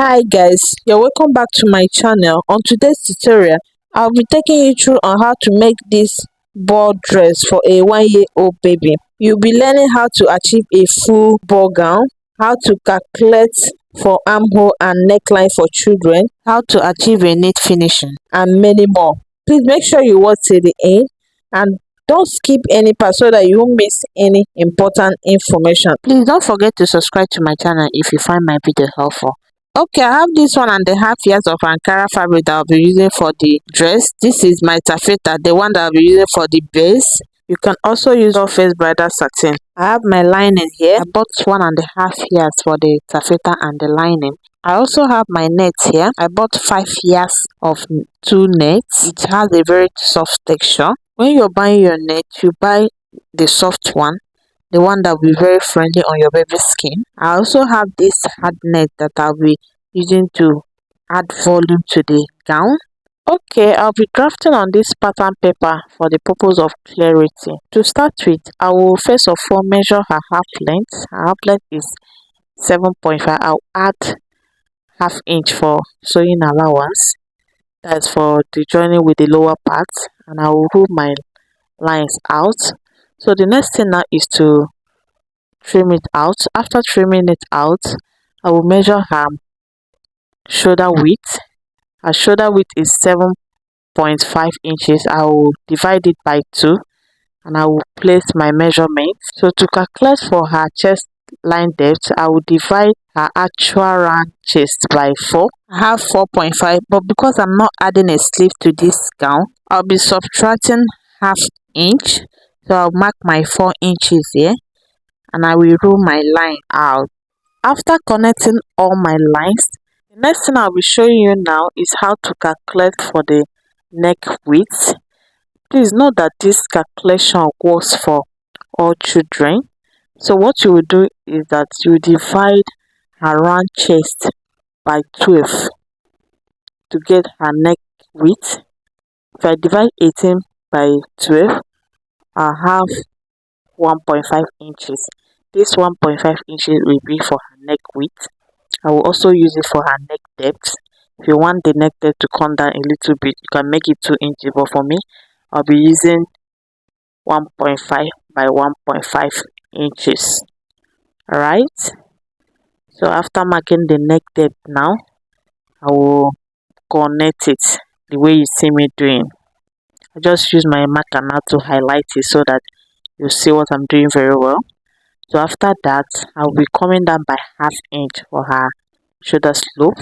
Hi guys, you're welcome back to my channel. On today's tutorial, I'll be taking you through on how to make this ball dress for a 1 year old baby. You'll be learning how to achieve a full ball gown, how to calculate for armhole and neckline for children, how to achieve a neat finishing, and many more. Please make sure you watch till the end and don't skip any part so that you won't miss any important information. Please don't forget to subscribe to my channel if you find my video helpful. Okay, I have this 1.5 yards of Ankara fabric that I'll be using for the dress. This is my taffeta, the one that I'll be using for the base. You can also use surface bridal satin. I have my lining here. I bought 1.5 yards for the taffeta and the lining. I also have my net here. I bought 5 yards of 2 nets. It has a very soft texture. When you're buying your net, you buy the soft one, the one that will be very friendly on your baby's skin. I also have this hard net that I'll be using to add volume to the gown. Okay, I'll be drafting on this pattern paper for the purpose of clarity. To start with, I will first of all measure her half length. Her half length is 7.5. I'll add ½ inch for sewing allowance. That's for the joining with the lower part, and I will rule my lines out. So the next thing now is to trim it out. After trimming it out, I will measure her shoulder width. Her shoulder width is 7.5 inches. I will divide it by 2 and I will place my measurement. So to calculate for her chest line depth, I will divide her actual round chest by 4. I have 4.5, but because I'm not adding a sleeve to this gown, I'll be subtracting ½ inch. So I'll mark my 4 inches here and I will rule my line out. After connecting all my lines, the next thing I'll be showing you now is how to calculate for the neck width. Please note that this calculation works for all children. So what you will do is that you divide her round chest by 12 to get her neck width. If I divide 18 by 12, I'll have 1.5 inches. This 1.5 inches will be for her neck width. I will also use it for her neck depth. If you want the neck depth to come down a little bit, you can make it 2 inches, but for me, I'll be using 1.5 by 1.5 inches. Alright, so after marking the neck depth now, I will connect it the way you see me doing. I just use my marker now to highlight it so that you see what I'm doing very well. So after that, I'll be coming down by ½ inch for her shoulder slope.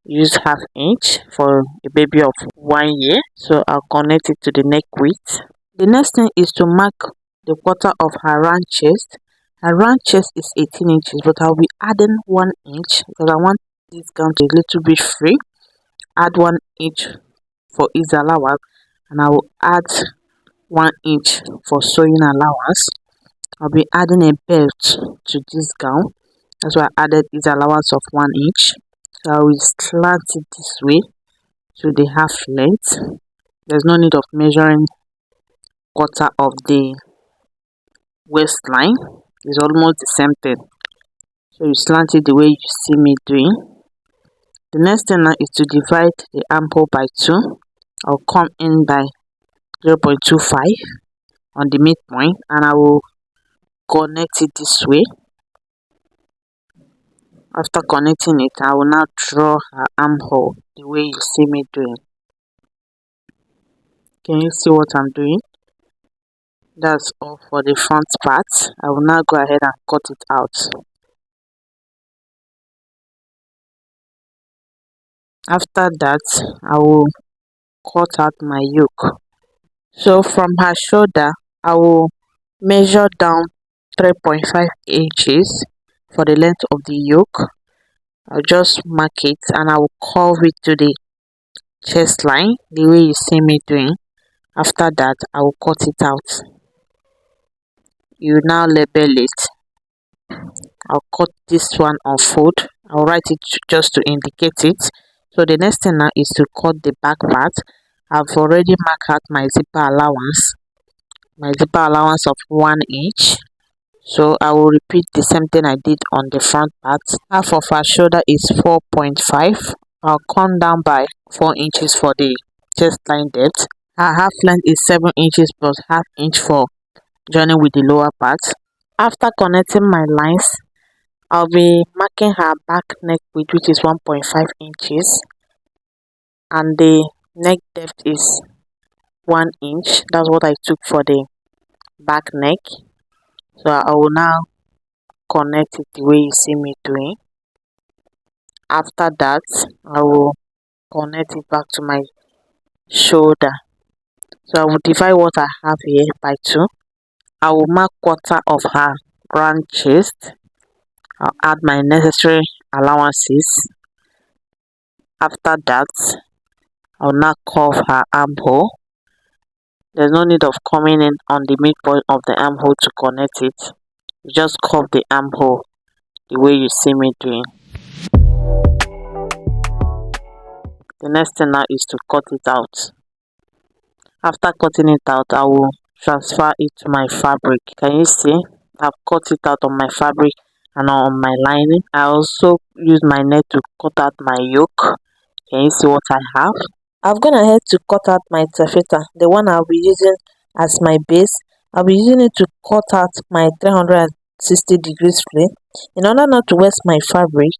Use ½ inch for a baby of 1 year. So I'll connect it to the neck width. The next thing is to mark the quarter of her round chest. Her round chest is 18 inches, but I'll be adding 1 inch because I want this gown to be a little bit free. Add 1 inch for ease allowance, and I will add 1 inch for sewing allowance. I'll be adding a belt to this gown. That's why I added ease allowance of 1 inch. So I will slant it this way to the half length. There's no need of measuring quarter of the waistline. It's almost the same thing. So you slant it the way you see me doing. The next thing now is to divide the armhole by 2. I'll come in by 0.25 on the midpoint and I will connect it this way. After connecting it, I will now draw her armhole the way you see me doing. Can you see what I'm doing? That's all for the front part. I will now go ahead and cut it out. After that, I will cut out my yoke. So from her shoulder, I will measure down 3.5 inches for the length of the yoke. I'll just mark it and I will curve it to the chest line the way you see me doing. After that, I will cut it out. You now label it. I'll cut this one on fold. I'll write it just to indicate it. So the next thing now is to cut the back part. I've already marked out my zipper allowance. My zipper allowance of 1 inch. So I will repeat the same thing I did on the front part. Half of her shoulder is 4.5. I'll come down by 4 inches for the chest line depth. Her half length is 7 inches plus half inch for joining with the lower part. After connecting my lines, I'll be marking her back neck width, which is 1.5 inches, and the neck depth is 1 inch. That's what I took for the back neck. So I will now connect it the way you see me doing. After that, I will connect it back to my shoulder. So I will divide what I have here by 2. I will mark quarter of her round chest. I'll add my necessary allowances. After that, I'll now curve her armhole. There's no need of coming in on the midpoint of the armhole to connect it. You just curve the armhole the way you see me doing. The next thing now is to cut it out. After cutting it out, I will transfer it to my fabric. Can you see? I've cut it out on my fabric and on my lining. I also use my net to cut out my yoke. Can you see what I have? I've gone ahead to cut out my taffeta, the one I'll be using as my base. I'll be using it to cut out my 360 degrees flare. In order not to waste my fabric,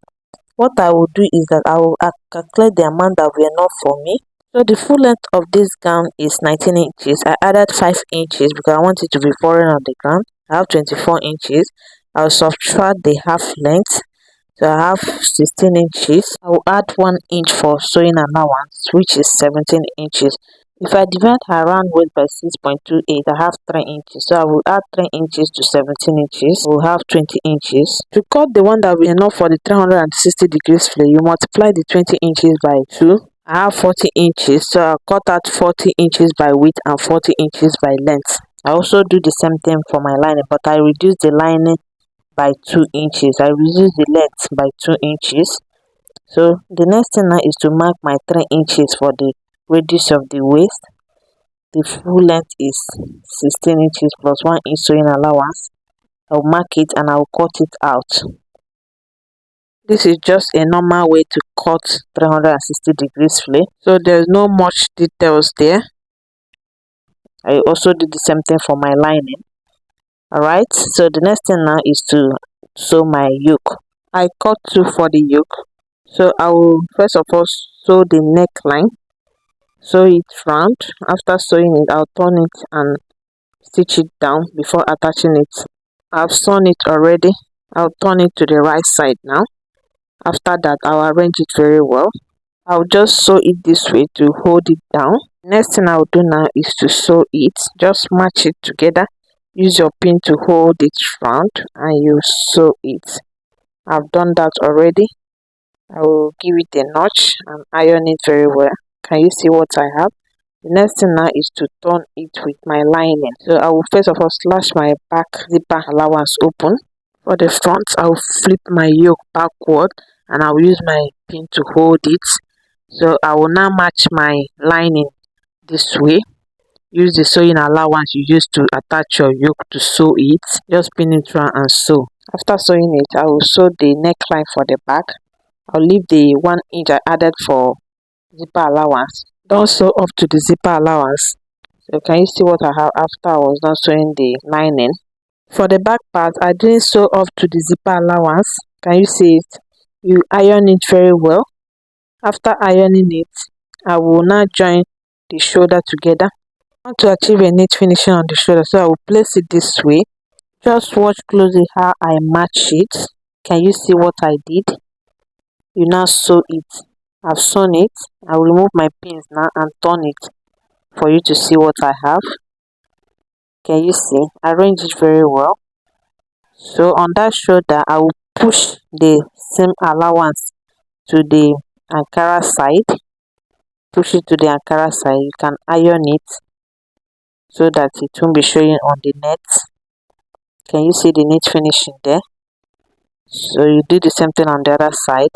what I will do is that I will calculate the amount that will be enough for me. So the full length of this gown is 19 inches. I added 5 inches because I want it to be falling on the ground. I have 24 inches. I'll subtract the half length. So I have 16 inches. I will add 1 inch for sewing allowance, which is 17 inches. If I divide her round width by 6.28, I have 3 inches. So I will add 3 inches to 17 inches. We'll have 20 inches. To cut the one that will be enough for the 360 degrees flare, you multiply the 20 inches by 2. I have 40 inches. So I'll cut out 40 inches by width and 40 inches by length. I also do the same thing for my lining, but I reduce the lining by 2 inches. I reduce the length by 2 inches. So the next thing now is to mark my 3 inches for the radius of the waist. The full length is 16 inches plus 1 inch sewing allowance. I'll mark it and I'll cut it out. This is just a normal way to cut 360 degrees flare. So there's no much details there. I also do the same thing for my lining. Alright, so the next thing now is to sew my yoke. I cut 2 for the yoke. So I will first of all sew the neckline. Sew it round. After sewing it, I'll turn it and stitch it down before attaching it. I've sewn it already. I'll turn it to the right side now. After that, I'll arrange it very well. I'll just sew it this way to hold it down. Next thing I'll do now is to sew it. Just match it together. Use your pin to hold it round and you sew it. I've done that already. I will give it a notch and iron it very well. Can you see what I have? The next thing now is to turn it with my lining. So I will first of all slash my back zipper allowance open. For the front, I will flip my yoke backward and I will use my pin to hold it. So I will now match my lining this way. Use the sewing allowance you used to attach your yoke to sew it. Just pin it round and sew. After sewing it, I will sew the neckline for the back. I'll leave the 1 inch I added for zipper allowance. Don't sew up to the zipper allowance. So can you see what I have after I was done sewing the lining? For the back part, I didn't sew up to the zipper allowance. Can you see it? You iron it very well. After ironing it, I will now join the shoulder together. I want to achieve a neat finishing on the shoulder, so I will place it this way. Just watch closely how I match it. Can you see what I did? You now sew it. I've sewn it. I will remove my pins now and turn it for you to see what I have. Can you see? Arrange it very well. So on that shoulder, I will push the seam allowance to the Ankara side. Push it to the Ankara side. You can iron it so that it won't be showing on the net. Can you see the neat finishing there? So you do the same thing on the other side.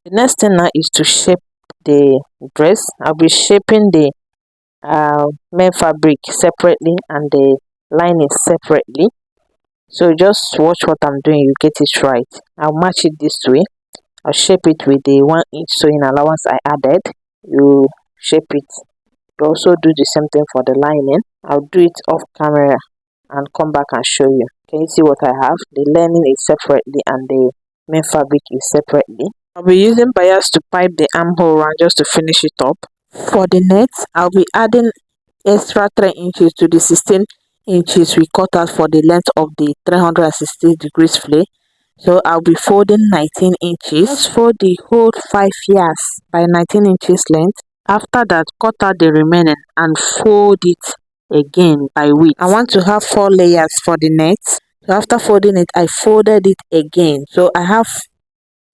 The next thing now is to shape the dress. I'll be shaping the main fabric separately and the lining separately. So just watch what I'm doing, you get it right. I'll match it this way. I'll shape it with the 1 inch sewing allowance I added. You shape it. You also do the same thing for the lining. I'll do it off camera and come back and show you. Can you see what I have? The lining is separately and the main fabric is separately. I'll be using bias to pipe the armhole round just to finish it up. For the net, I'll be adding extra 3 inches to the 16 inches we cut out for the length of the 360 degrees flay. So I'll be folding 19 inches. Just fold the whole 5 yards by 19 inches length. After that, cut out the remaining and fold it again by width. I want to have 4 layers for the net. So after folding it, I folded it again. So I have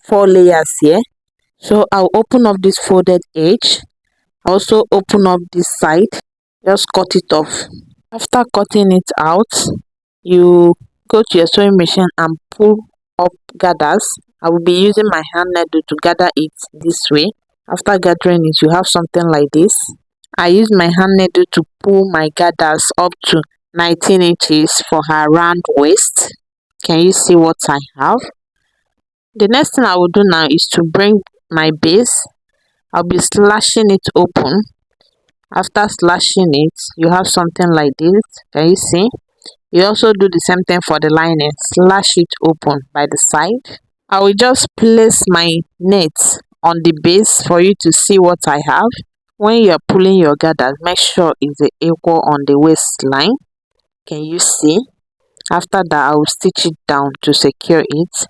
4 layers here. So I'll open up this folded edge. Also open up this side. Just cut it off. After cutting it out, you go to your sewing machine and pull up gathers. I will be using my hand needle to gather it this way. After gathering it, you have something like this. I use my hand needle to pull my gathers up to 19 inches for her round waist. Can you see what I have? The next thing I will do now is to bring my base. I'll be slashing it open. After slashing it, you have something like this. Can you see? You also do the same thing for the lining. Slash it open by the side. I will just place my net on the base for you to see what I have. When you are pulling your gathers, make sure it's equal on the waistline. Can you see? After that, I will stitch it down to secure it.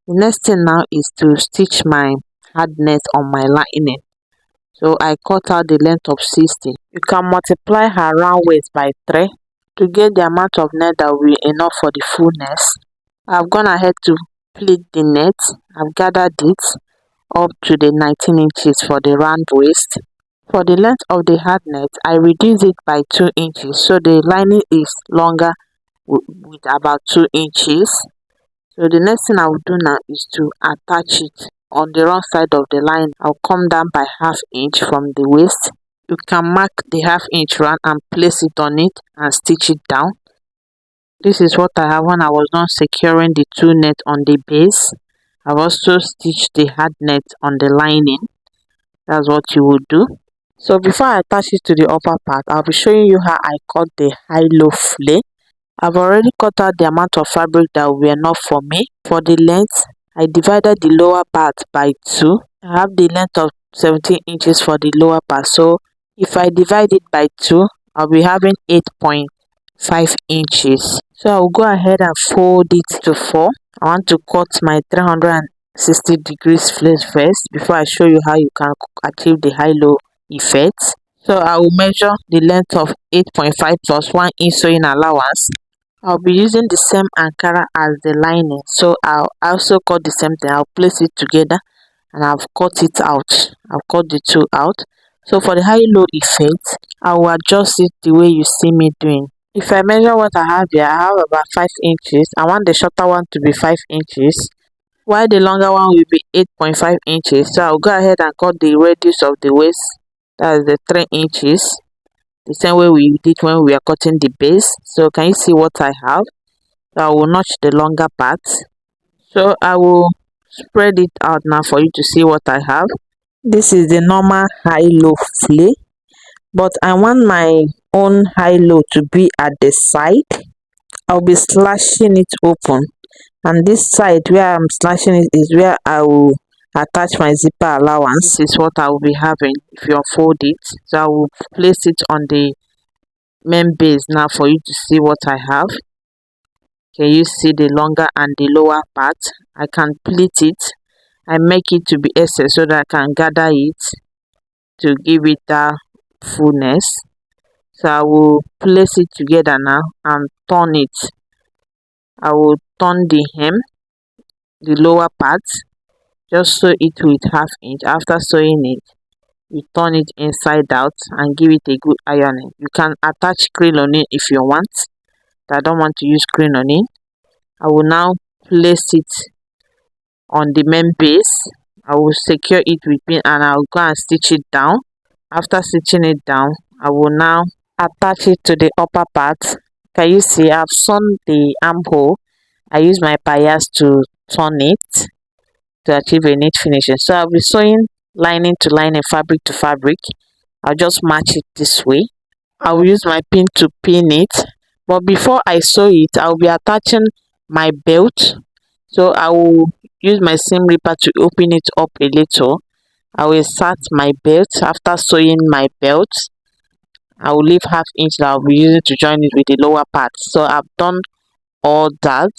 The next thing now is to stitch my hard net on my lining. So I cut out the length of 60. You can multiply her round waist by 3 to get the amount of net that will be enough for the fullness. I've gone ahead to pleat the net. I've gathered it up to the 19 inches for the round waist. For the length of the hard net, I reduce it by 2 inches, so the lining is longer with about 2 inches. So the next thing I will do now is to attach it on the wrong side of the line. I'll come down by ½ inch from the waist. You can mark the ½ inch round and place it on it and stitch it down. This is what I have when I was done securing the 2 net on the base. I've also stitched the hard net on the lining. That's what you would do. So before I attach it to the upper part, I'll be showing you how I cut the high-low flay. I've already cut out the amount of fabric that will be enough for me. For the length, I divided the lower part by 2. I have the length of 17 inches for the lower part. So if I divide it by 2, I'll be having 8.5 inches. So I'll go ahead and fold it to 4. I want to cut my 360 degrees flay first before I show you how you can achieve the high-low effect. So I will measure the length of 8.5 plus 1 inch sewing allowance. I'll be using the same Ankara as the lining, so I'll also cut the same thing. I'll place it together and I've cut it out. I've cut the 2 out. So for the high-low effect, I will adjust it the way you see me doing. If I measure what I have here, I have about 5 inches. I want the shorter one to be 5 inches, while the longer one will be 8.5 inches. So I'll go ahead and cut the radius of the waist. That is the 3 inches. The same way we did when we are cutting the base. So can you see what I have? So I will notch the longer part. So I will spread it out now for you to see what I have. This is the normal high-low flay, but I want my own high-low to be at the side. I'll be slashing it open, and this side where I'm slashing it is where I will attach my zipper allowance. This is what I will be having if you unfold it. So I will place it on the main base now for you to see what I have. Can you see the longer and the lower part? I can pleat it. I make it to be excess so that I can gather it to give it that fullness. So I will place it together now and turn it. I will turn the hem, the lower part. Just sew it with ½ inch. After sewing it, you turn it inside out and give it a good ironing. You can attach crinoline if you want. I don't want to use crinoline. I will now place it on the main base. I will secure it with pin and I'll go and stitch it down. After stitching it down, I will now attach it to the upper part. Can you see I've sewn the armhole I use my bias to turn it to achieve a neat finishing. So I'll be sewing lining to lining, fabric to fabric. I'll just match it this way. I will use my pin to pin it, but before I sew it, I'll be attaching my belt. So I will use my seam ripper to open it up a little. I will insert my belt. After sewing my belt, I will leave half inch that I'll be using to join it with the lower part. So I've done all that.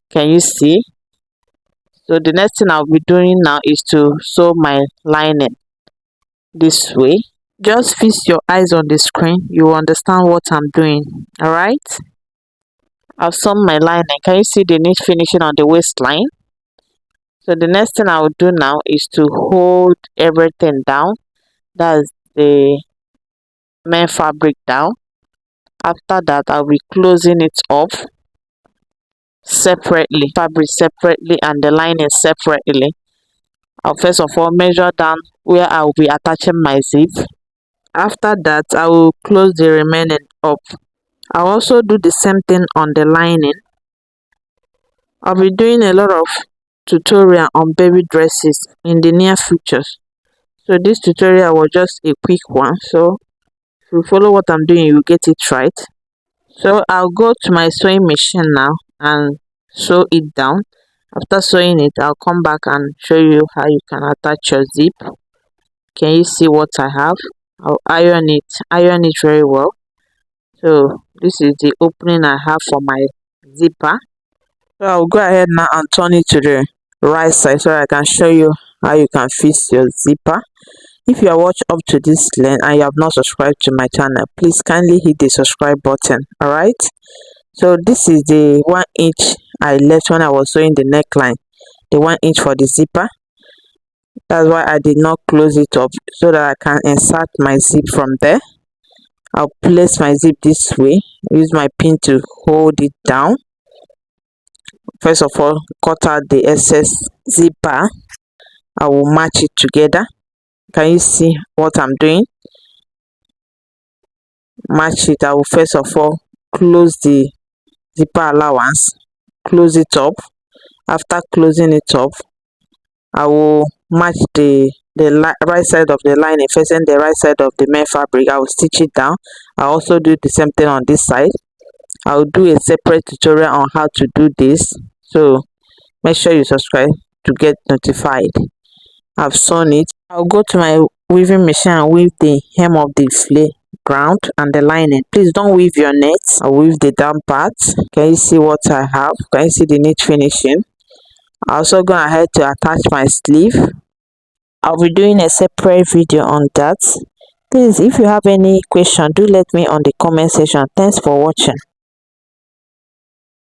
Can you see? So the next thing I'll be doing now is to sew my lining this way. Just feast your eyes on the screen, you will understand what I'm doing. Alright, I've sewn my lining. Can you see the neat finishing on the waistline? So the next thing I will do now is to hold everything down. That's the main fabric down. After that, I'll be closing it up separately, fabric separately and the lining separately. I'll first of all measure down where I'll be attaching my zip. After that, I will close the remaining up. I'll also do the same thing on the lining. I'll be doing a lot of tutorial on baby dresses in the near future. So this tutorial was just a quick one. So if you follow what I'm doing, you get it right. So I'll go to my sewing machine now and sew it down. After sewing it, I'll come back and show you how you can attach your zip. Can you see what I have? I'll iron it very well. So this is the opening I have for my zipper. So I'll go ahead now and turn it to the right side so I can show you how you can fix your zipper. If you are watched up to this length and you have not subscribed to my channel, please kindly hit the subscribe button. Alright, so this is the 1 inch I left when I was sewing the neckline, the 1 inch for the zipper. That's why I did not close it up, so that I can insert my zip from there. I'll place my zip this way, use my pin to hold it down. First of all, cut out the excess zipper. I will match it together. Can you see what I'm doing? Match it. I will first of all close the zipper allowance, close it up. After closing it up, I will match the right side of the lining facing the right side of the main fabric. I will stitch it down. I also do the same thing on this side. I will do a separate tutorial on how to do this, so make sure you subscribe to get notified. I've sewn it. I'll go to my weaving machine and weave the hem of the flare ground and the lining. Please don't weave your net. I'll weave the down part. Can you see what I have? Can you see the neat finishing? I'm also going ahead to attach my sleeve. I'll be doing a separate video on that. Please, if you have any question, do let me on the comment section. Thanks for watching.